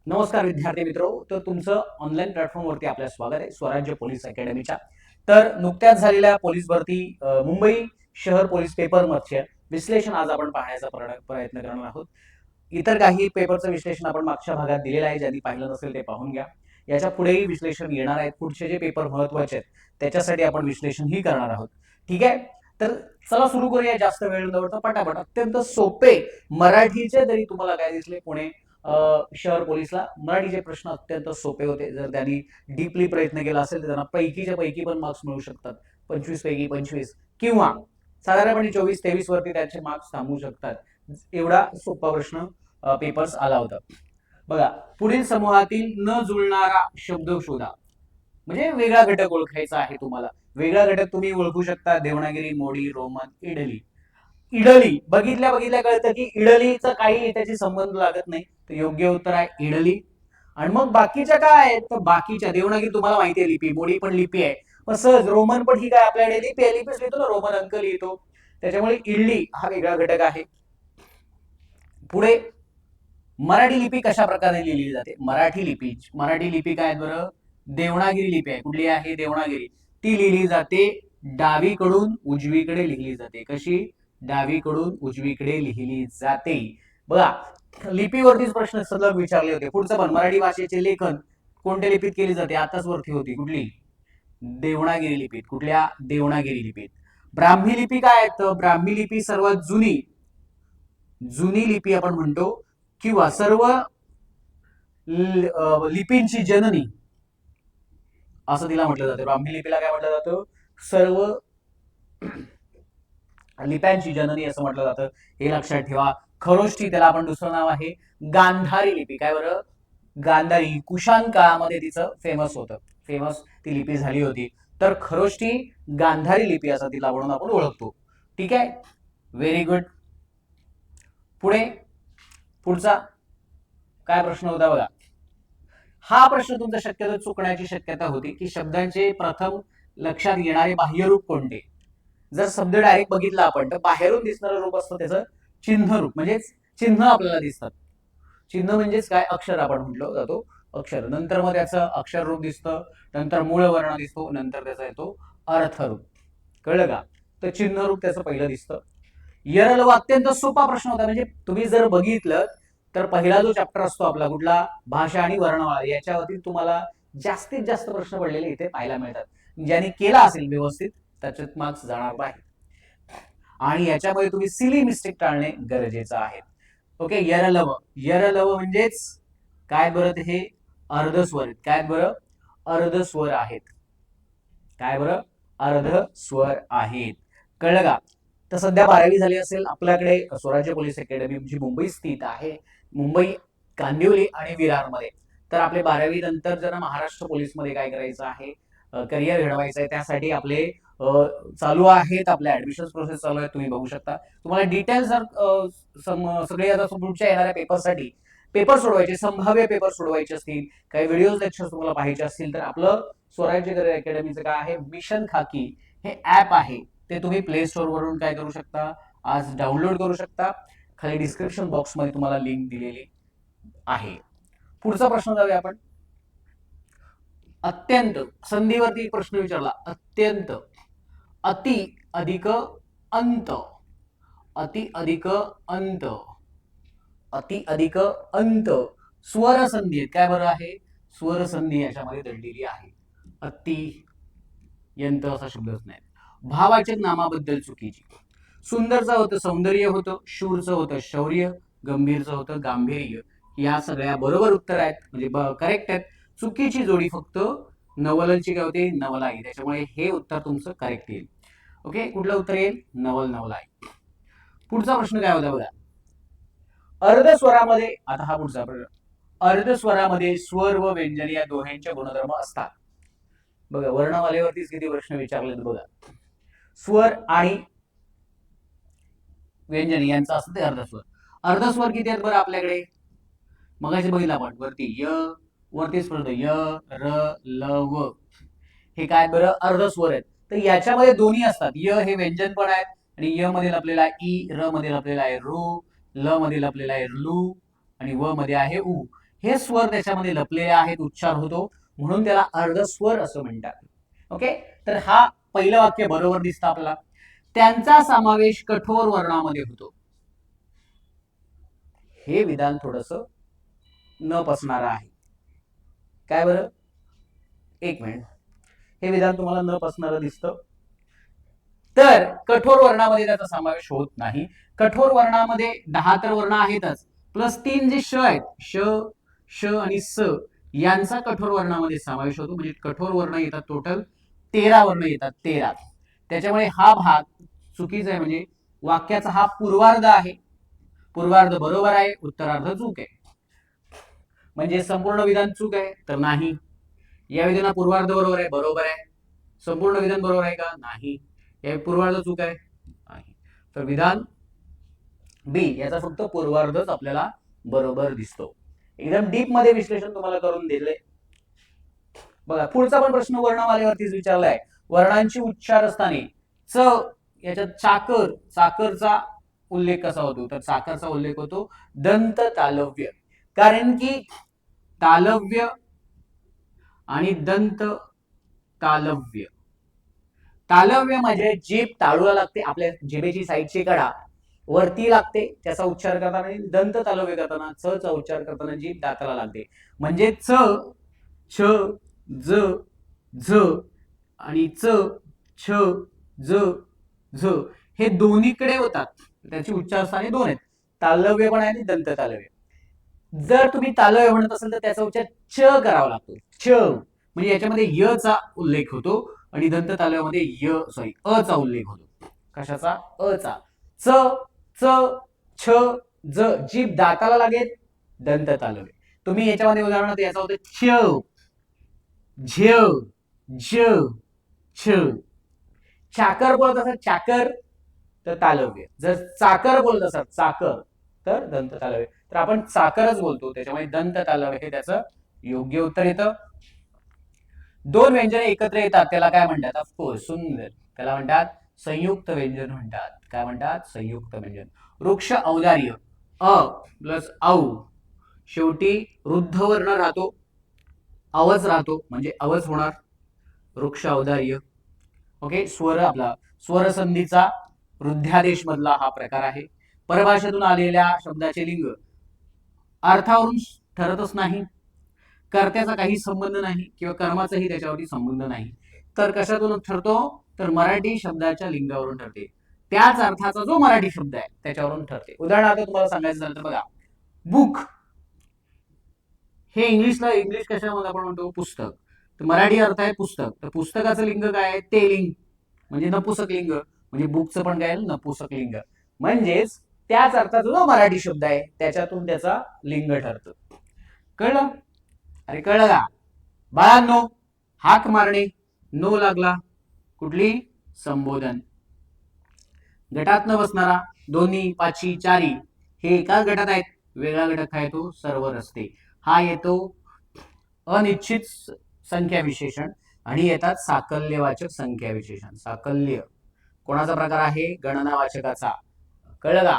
नमस्कार विद्यार्थी मित्रो, तर तुमचं ऑनलाईन प्लॅटफॉर्मवरती आपलं स्वागत आहे स्वराज्य पोलीस अकॅडमीच्या. तर नुकत्याच झालेल्या पोलीस भरती मुंबई शहर पोलीस पेपरमध्ये विश्लेषण आज आपण पाहण्याचा प्रयत्न करणार आहोत. इतर काही पेपरचं विश्लेषण आपण मागच्या भागात दिलेलं आहे, ज्यांनी पाहिलं नसेल ते पाहून घ्या. याच्या पुढेही विश्लेषण येणार आहेत, पुढचे जे पेपर महत्वाचे आहेत त्याच्यासाठी आपण विश्लेषण ही करणार आहोत. ठीक आहे, तर चला सुरू करूया. जास्त वेळ न दवडता पटापट अत्यंत सोपे मराठीचे जरी तुम्हाला काय दिसले पुणे शहर पोलीसला मराठीचे प्रश्न अत्यंत सोपे होते. जर त्यांनी डीपली प्रयत्न केला असेल तर त्यांना पैकीच्या पैकी पण मार्क्स मिळू शकतात. 25 पैकी 25 किंवा साधारणपणे 24-23 वरती त्यांचे मार्क्स थांबू शकतात. एवढा सोपा प्रश्न पेपर्स आला होता. बघा, पुढील समूहातील न जुळणारा शब्द शोधा. म्हणजे वेगळा घटक ओळखायचा आहे तुम्हाला. वेगळा घटक तुम्ही ओळखू शकता देवनागरी, मोडी, रोमन, इडली. इडली बघितल्या बघितल्या कळतं की इडलीचा काही त्याची संबंध लागत नाही. तर योग्य उत्तर आहे इडली. आणि मग बाकीच्या काय आहेत, तर बाकीच्या देवनागरी तुम्हाला माहिती आहे लिपी, मोडी पण लिपी आहे. पण सहज रोमन पण ही काय आपल्याकडे लिपी आहे, लिपीच लिहितो ना, रोमन अंक लिहितो. त्याच्यामुळे इडली हा वेगळा घटक आहे. पुढे मराठी लिपी कशा प्रकारे लिहिली जाते. मराठी लिपी काय बरं, देवनागिरी लिपी आहे. कुठली आहे, देवनागिरी. ती लिहिली जाते डावीकडून उजवीकडे लिहिली जाते. कशी, डावीकडून उजवीकडे लिहिली जाते. बघा, लिपीवरतीच प्रश्न सलग विचारले होते. पुढचं पण मराठी भाषेचे लेखन कोणत्या लिपीत केली जाते, आताच वरती होती कुठली, देवनागिरी लिपीत. कुठल्या, देवनागिरी लिपीत. ब्राह्मी लिपी काय आहे, तर ब्राह्मी लिपी सर्वात जुनी जुनी लिपी आपण म्हणतो, किंवा सर्व लिपींची जननी असं तिला म्हटलं जातं. ब्राह्मी लिपीला काय म्हटलं जातं, सर्व लिप्यांची जननी असं म्हटलं जातं. हे लक्षात ठेवा. खरोष्टी त्याला आपण दुसरं नाव आहे गांधारी लिपी. काय बरं, गांधारी. कुशाण काळामध्ये तिचं फेमस ती लिपी झाली होती. तर खरोष्टी गांधारी लिपी असं तिला म्हणून आपण ओळखतो. ठीक आहे, व्हेरी गुड. पुढे पुढचा काय प्रश्न होता बघा. हा प्रश्न तुमचा शक्यतो चुकण्याची शक्यता होती की शब्दांचे प्रथम लक्षात येणारे बाह्यरूप कोणते. जर शब्द डायरेक्ट बघितला आपण तर बाहेरून दिसणारं रूप असतं त्याचं चिन्ह रूप, म्हणजेच चिन्ह आपल्याला दिसतात. चिन्ह म्हणजेच काय, अक्षर आपण म्हटलं जातो, अक्षर. नंतर मग त्याचं अक्षर रूप दिसतं, नंतर मूळ वर्ण दिसतो, नंतर त्याचा येतो अर्थरूप. कळलं का, तर चिन्ह रूप त्याचं पहिलं दिसतं. यरलव अत्यंत सोपा प्रश्न होता. म्हणजे तुम्ही जर बघितलं तर पहिला जो चॅप्टर असतो आपला कुठला, भाषा आणि वर्णमाळा, याच्यावरती तुम्हाला जास्तीत जास्त प्रश्न पडलेले इथे पाहायला मिळतात. ज्यांनी केला असेल व्यवस्थित त्याच्यात मार्क्स जाणार नाही. आणि याच्यामध्ये तुम्ही सिली मिस्टेक टाळणे गरजेचं आहे. ओके, यरलव. यरलव म्हणजेच काय बरं, हे अर्धस्वर आहेत. काय बरं, अर्धस्वर आहेत. काय बरं, अर्धस्वर आहेत. कळलं का. तर सध्या 12वी झाली असेल आपल्याकडे. स्वराज्य पोलीस अकॅडमी जी मुंबई स्थित आहे, मुंबई, कांदिवली आणि विरारमध्ये. तर आपले 12वी नंतर जर महाराष्ट्र पोलीसमध्ये काय करायचं आहे, करिअर घडवायचं आहे, त्यासाठी आपले चालू आहेत, आपल्या ऍडमिशन प्रोसेस चालू आहे. तुम्ही बघू शकता. तुम्हाला डिटेल्स जर सगळे आता पुढच्या येणाऱ्या पेपरसाठी पेपर सोडवायचे, संभाव्य पेपर सोडवायचे असतील, काही व्हिडिओ लेक्चर तुम्हाला पाहिजे असतील, तर आपलं स्वराज्य करिअर अकॅडमीचं काय आहे, मिशन खाकी हे ऍप आहे. ते तुम्ही प्ले स्टोर वरून काय करू शकता, आज डाउनलोड करू शकता. खाली डिस्क्रिप्शन बॉक्स मध्ये तुम्हाला लिंक दिलेली आहे. पुढचा प्रश्न जाऊया आपण. अत्यंत, संधीवरती प्रश्न विचारला. अत्यंत, अति अधिक अंत, अति अधिक अंत, अति अधिक अंत. स्वर संधी आहेत. काय बरं आहे, स्वर संधी याच्यामध्ये दडलेली आहे. अति यंत असा शब्दच नाही. भावाचक नामाबद्दल चुकीची. सुंदरचं होतं सौंदर्य होतं, शूरचं होतं शौर्य, गंभीरचं होतं गांभीर्य. या सगळ्या बरोबर उत्तर आहेत, म्हणजे करेक्ट आहेत. चुकीची जोडी फक्त नवलची काय होते, नवलाई. त्याच्यामुळे हे उत्तर तुमचं करेक्ट येईल. ओके, कुठलं उत्तर येईल, नवल, नवलाई. पुढचा प्रश्न काय होता बघा. अर्धस्वरामध्ये, आता हा पुढचा प्रश्न, अर्धस्वरामध्ये स्वर व व्यंजन या दोन्यांचे गुणधर्म असतात. बघा, वर्णमालेवरतीच किती प्रश्न विचारलेत बघा. स्वर आणि व्यंजन यांचा असतं ते अर्धस्वर. अर्धस्वर किती आहेत बरं आपल्याकडे, मगाशी बघितलं आपण वरती य, वरतीच पर्यंत य, र, ल, व. हे काय बरं, अर्धस्वर आहेत. तर याच्यामध्ये दोन्ही असतात. य हे व्यंजन पण आहेत, आणि य मध्ये लपलेला ई, र मध्ये लपलेला आहे रू, ल मध्ये लपलेला आहे लू, आणि व मध्ये आहे उ. हे स्वर त्याच्यामध्ये लपलेले आहेत, उच्चार होतो, म्हणून त्याला अर्धस्वर असं म्हणतात. ओके, तर हा पहिलं वाक्य बरोबर दिसतं आपल्याला. त्यांचा समावेश कठोर वर्णामध्ये होतो. हे विधान थोडस न पसणार आहे. काय बरं, एक मिनिट, हे विधान तुम्हाला न पसणारं दिसतं. तर कठोर वर्णामध्ये त्याचा समावेश होत नाही. कठोर वर्णामध्ये 10 तर वर्ण आहेतच, प्लस 3 जे श आहेत, श, श आणि स, यांचा कठोर वर्णामध्ये समावेश होतो. म्हणजे कठोर वर्ण येतात टोटल 13 वर्ण येतात, 13. त्याच्यामुळे हा भाग चुकीचा आहे. म्हणजे वाक्याचा हा पूर्वार्ध आहे. पूर्वार्ध बरोबर आहे, उत्तरार्ध चूक आहे. म्हणजे संपूर्ण विधान चूक आहे तर नाही. या विधानात पूर्वार्ध बरोबर आहे, बरोबर आहे. संपूर्ण विधान बरोबर आहे का? नाही. या पूर्वार्ध चूक आहे, नाही. तर विधान बी याचा फक्त पूर्वार्धच आपल्याला बरोबर दिसतो. एकदम डीप मध्ये विश्लेषण तुम्हाला करून दिले. बघा पुढचा पण प्रश्न वर्णमालेवरतीच विचारलाय. वर्णांची उच्चारस्थाने च याच्यात चाकर, चाकरचा उल्लेख कसा होतो? तर चाकरचा उल्लेख होतो दंत तालव्य. कारण की तालव्य आणि दंत तालव्य, तालव्य म्हणजे जीभ ताळूला लागते, आपल्या जिभेची साईडची कडा वरती लागते त्याचा उच्चार करताना. दंत तालव्य करताना च चा उच्चार करताना जीभ दाताला लागते. म्हणजे च, छ, ज, झ आणि च, छ, ज, झ हे दोन्हीकडे होतात. त्याची उच्चारस्थाने दोन आहेत, तालव्य पण आहे आणि दंत तालव्य. जर तुम्ही तालव्य म्हणत असेल तर त्याचा उच्चार च करावा लागतो, च. म्हणजे याच्यामध्ये य चा उल्लेख होतो आणि दंत तालव्यामध्ये अ चा उल्लेख होतो. कशाचा? अ चा. च, च, छ, ज जीभ दाताला लागेल, दंत तालव्य. तुम्ही याच्यामध्ये उदाहरणार्थ याचा होतो छ, झ, झ, छ. चाकर बोलत असाल चाकर तर तालव्य, जर चाकर बोलत असाल चाकर तर दंत तालव्य. तर आपण चाकरच बोलतो, त्याच्यामुळे दंत तालव्य हे त्याचं योग्य उत्तर येतं. दोन व्यंजने एकत्र येतात त्याला काय म्हणतात? ऑफकोर्स सुंदर, त्याला म्हणतात संयुक्त व्यंजन म्हणतात. काय म्हणतात? संयुक्त व्यंजन. वृक्ष औदार्य, अ प्लस औ, शेवटी वृद्ध वर्ण राहतो, अवच राहतो, म्हणजे अवच होणार वृक्ष औदार्य. ओके, स्वर आपला स्वर संधीचा वृद्ध्यादेश मधला हा प्रकार आहे. परभाषेतून आलेल्या शब्दाचे लिंग अर्थावरून ठरतच नाही, कर्त्याचा काही संबंध नाही किंवा कर्माचाही त्याच्यावरती संबंध नाही. तर कशातून ठरतो? तर मराठी शब्दाच्या लिंगावरून ठरते. त्याच अर्थाचा जो मराठी शब्द आहे त्याच्यावरून ठरते. उदाहरणार्थ तुम्हाला सांगायचं झालं तर बघा, बुक हे इंग्लिश कशामध्ये आपण म्हणतो? पुस्तक. तर मराठी अर्थ आहे पुस्तक, तर पुस्तकाचं लिंग काय आहे? ते लिंग, म्हणजे नपुसक लिंग. म्हणजे बुकचं पण काय? नपुसक लिंग. म्हणजेच त्याच अर्थाचा जो मराठी शब्द आहे त्याच्यातून त्याचा लिंग ठरतं. कळलं? अरे कळलं का बाळांनो? हाक मारणे, नो लागला, कुठली? संबोधन. गटात न बसणारा, दोन्ही, पाची, चारी हे एकाच गटात आहेत, वेगळा गट काय तो? सर्व रस्ते. हा येतो अनिश्चित संख्या विशेषण आणि येतात साकल्यवाचक संख्या विशेषण. साकल्य कोणाचा प्रकार आहे? गणनावाचकाचा. कळलं का?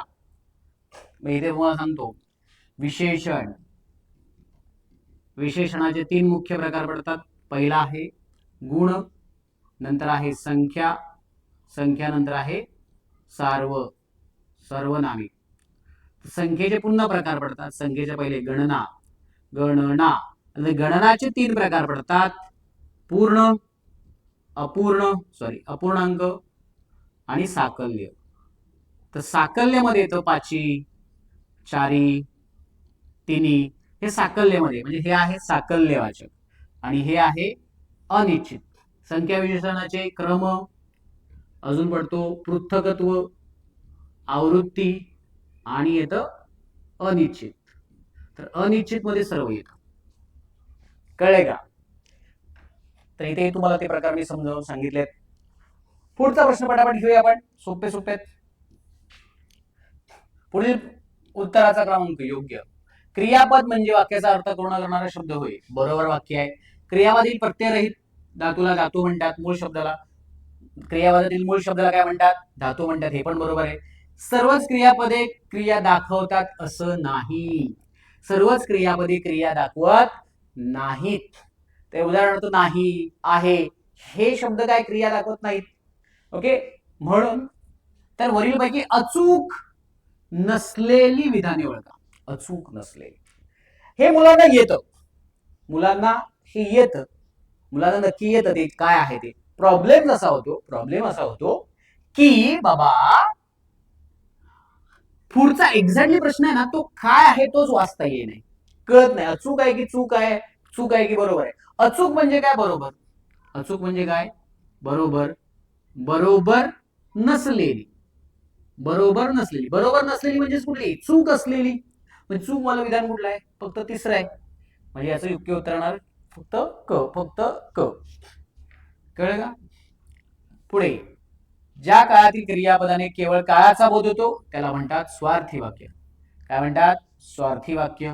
मी इथे तुम्हाला सांगतो, विशेषण, विशेषणाचे 3 मुख्य प्रकार पडतात. पहिला आहे गुण, नंतर आहे संख्या, संख्या नंतर आहे सर्वनामी. संख्येचे पुन्हा प्रकार पडतात. संख्येच्या पहिले गणना, गणना, गणनाचे 3 प्रकार पडतात, पूर्ण, अपूर्णांक आणि साकल्य. तर साकल्यमध्ये येतं पाची, चारी, तिन्ही, हे साकल्यमध्ये, म्हणजे हे आहे साकल्यवाचक आणि हे आहे अनिश्चित. संख्या विशेषणाचे क्रम, अजून पडतो पृथकत्व, आवृत्ती आणि येतं अनिश्चित. तर अनिश्चित मध्ये सर्व येतं. कळले का? तर इथे तुम्हाला ते प्रकार मी समजावून सांगितलेत. पुढचा प्रश्न पटापट घेऊया आपण, सोपे सोपे. पुढील उत्तराचा क्रमांक योग्य. क्रियापद म्हणजे वाक्याचा अर्थ पूर्ण करणारा शब्द होय. बरोबर वाक्य आहे. क्रियापदातील प्रत्ययरहित धातूला धातू म्हणतात, मूळ शब्दाला. क्रियापदातील मूळ शब्दाला काय म्हणतात? धातू म्हणतात, हे पण बरोबर आहे. सर्वच क्रियापदे क्रिया दाखवतात असं नाही. सर्वच क्रियापदी क्रिया दाखवत नाहीत. ते उदाहरणार्थ नाही, आहे, हे शब्द काय क्रिया दाखवत नाहीत. ओके, म्हणून तर वरीलपैकी अचूक नसलेली विधाने ओळखा. अचूक नसलेली हे मुलांना येतं, मुलांना हे येतं, मुलांना नक्की येतं ते काय आहे ते. प्रॉब्लेम असा होतो की बाबा पुढचा एक्झॅक्टली प्रश्न आहे ना तो काय आहे तोच वाचता येईल नाही, कळत नाही. अचूक आहे की चूक आहे, चूक आहे की बरोबर आहे. अचूक म्हणजे काय बरोबर, अचूक म्हणजे काय बरोबर, बरोबर नसलेली, बरोबर नसलेली, बरोबर नसलेली म्हणजे कुठली चूक असलेली. म्हणजे चूक मला विधान कुठलं आहे फक्त तिसरं आहे, म्हणजे याचं योग्य उत्तर येणार फक्त क, फक्त क. कळलं का? पुढे ज्या काळातील क्रियापदाने केवळ काळाचा बोध होतो त्याला म्हणतात स्वार्थी वाक्य. काय म्हणतात? स्वार्थी वाक्य.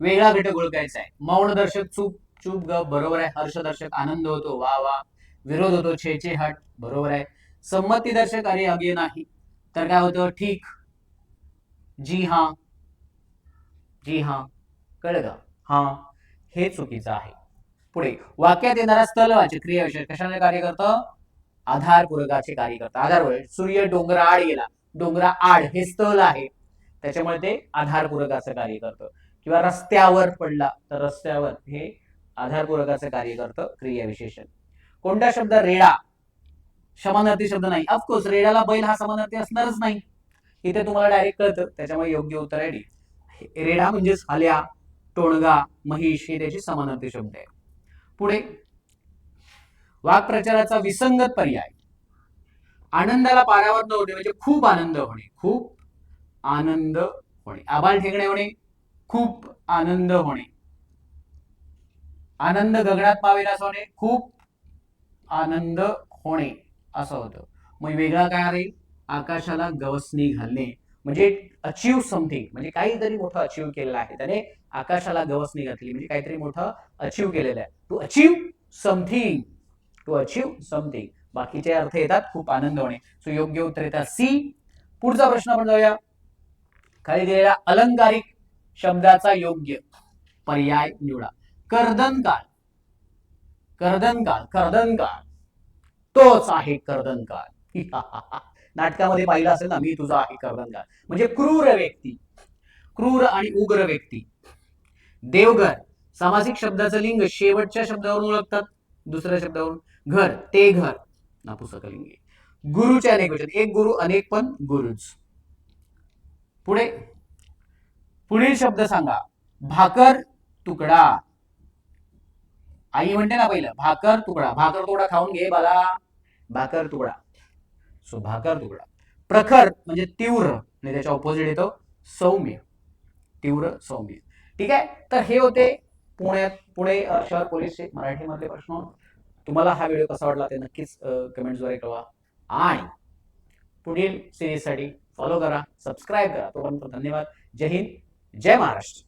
वेगळा घटक ओळखायचा आहे. मौनदर्शक चूप चूप ग बरोबर आहे. हर्षदर्शक आनंद होतो वा वा. विरोध होतो छे छे हट बरोबर आहे. संमतीदर्शक अरे अगे नाही तर काय होतं ठीक, जी हा, जी हा. कळलं का? हा, हे चुकीचं आहे. पुढे वाक्यात येणारा स्थलवाचक क्रियाविशेष कशाने कार्य करतं? आधारपूरकाचे कार्य करतं. आधार, सूर्य डोंगरा आड गेला, डोंगरा आड हे स्थल आहे त्याच्यामुळे ते आधारपूरकाचं कार्य करतं. किंवा रस्त्यावर पडला तर रस्त्यावर हे आधारपूरकाचं कार्य करतं क्रियाविशेषण. कोणता शब्द? रेडा समानार्थी शब्द नाही. ऑफकोर्स रेडाला बैल हा समानार्थी असणारच नाही, इथे तुम्हाला डायरेक्ट कळतं, त्याच्यामुळे योग्य उत्तर आहे डी. रेडा म्हणजेच आल्या, टोणगा, महिष हे त्याचे समानार्थी शब्द आहे. पुढे वाक्प्रचाराचा विसंगत पर्याय. आनंदाला पारावर न होणे म्हणजे खूप आनंद होणे, खूप आनंद होणे. आभाळ ठेंगणे होणे, खूप आनंद होणे. आनंद गगनात मावेनास होणे, खूप आनंद होणे असं होतं. मग वेगळा काय राहील? आकाशाला गवसणी घालणे म्हणजे अचीव समथिंग, म्हणजे काहीतरी मोठं अचीव केलेलं आहे त्याने, आकाशाला गवसणी घातली म्हणजे काहीतरी मोठं अचीव केलेलं आहे. To achieve something, to achieve something. बाकीचे अर्थ येतात खूप आनंद होणे. सो योग्य उत्तर येतात सी. पुढचा प्रश्न आपण जाऊया. खाली दिलेल्या अलंकारिक शब्दाचा योग्य पर्याय निवडा. कर्दनकाळ, कर्दनकाळ, कर्दनकाळ तोच आहे कर्दनकाळ. नाटकामध्ये पाहिलं असेल ना, मी तुझा आहे कर्दनकाळ म्हणजे क्रूर व्यक्ती, क्रूर आणि उग्र व्यक्ती. देवघर सामासिक शब्दाचं लिंग शेवटच्या शब्दावरून ओळखतात, दुसऱ्या शब्दावरून. घर ते घर नापुसकलिंगी. गुरुचे अनेक वचन, एक गुरु अनेक पण गुरुज. पुढे पुढील शब्द सांगा. भाकर तुकडा. आई म्हणते ना पहिलं भाकर तुकडा, भाकर तुकडा खाऊन घे बाला, भाकर तुकडा. सो भाकर तुकडा. प्रखर म्हणजे तीव्र आणि त्याच्या ऑपोजिट येतो सौम्य, तीव्र सौम्य. ठीक आहे, तर हे होते पुणे शहर पोलीसचे मराठीमधले प्रश्न. तुम्हाला हा व्हिडिओ कसा वाटला ते नक्कीच कमेंट्सद्वारे कळवा आणि पुढील सिरीजसाठी फॉलो करा, सबस्क्राईब करा. तोपर्यंत धन्यवाद. जय हिंद, जय महाराष्ट्र.